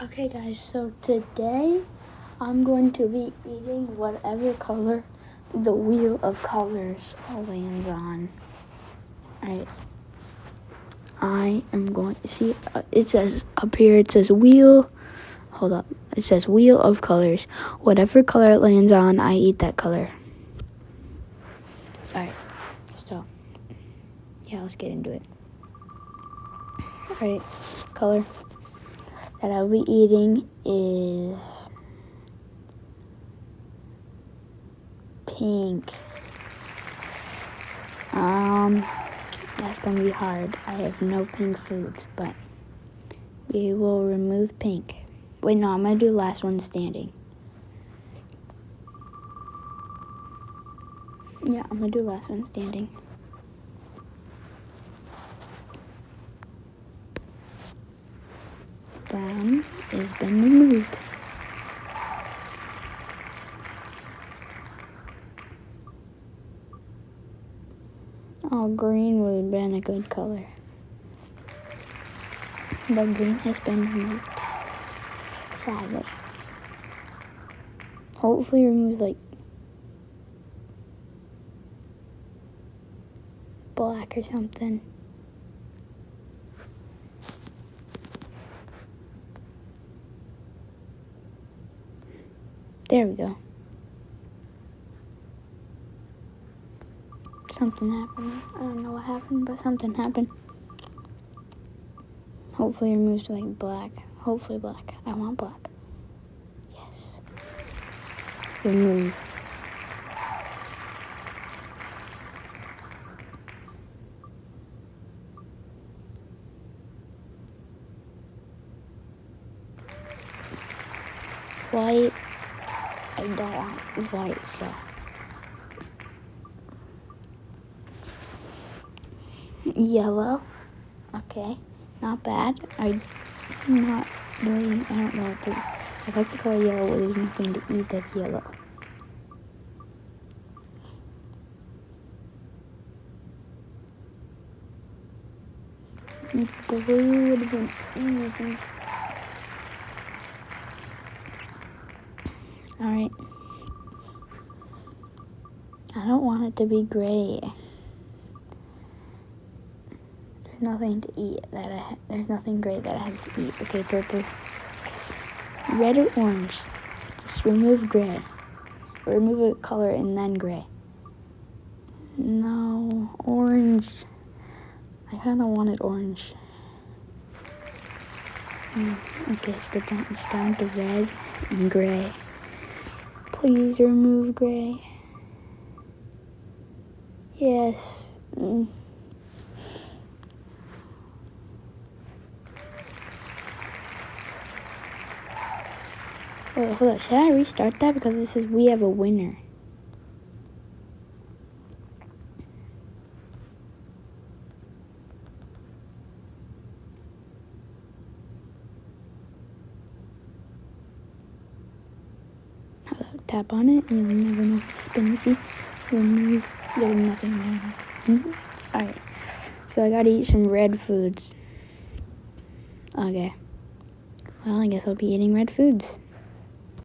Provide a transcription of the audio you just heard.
Okay guys, so today I'm going to be eating whatever color the wheel of colors lands on. Alright, I am going to see, it says up here, it says wheel, hold up, it says wheel of colors. Whatever color it lands on, I eat that color. Alright, so, yeah, let's get into it. Alright, color that I'll be eating is pink. That's gonna be hard. I have no pink foods, but we will remove pink. Wait, no, I'm gonna do last one standing. Yeah, I'm gonna do last one standing. Brown has been removed. Oh, green would have been a good color. But green has been removed. Sadly. Hopefully removes like black or something. There we go. Something happened. I don't know what happened, but something happened. Hopefully removes like black. Hopefully black. I want black. Yes. Remove. White. I don't want white, so. Yellow. Okay. Not bad. I don't know what to. I like the color yellow, but there's nothing to eat that's yellow. Blue would have been easy. Alright. I don't want it to be gray. There's nothing to eat there's nothing gray that I have to eat. Okay, purple. Red or orange? Just remove gray. Or remove a color and then gray. No, orange. I kind of wanted orange. Okay, it's down to red and gray. Please remove gray. Yes. Wait, hold up. Should I restart that? Because this says we have a winner. Tap on it, and you'll never know if it's spinachy. Remove. There's nothing there. Alright. So I gotta eat some red foods. Okay. Well, I guess I'll be eating red foods.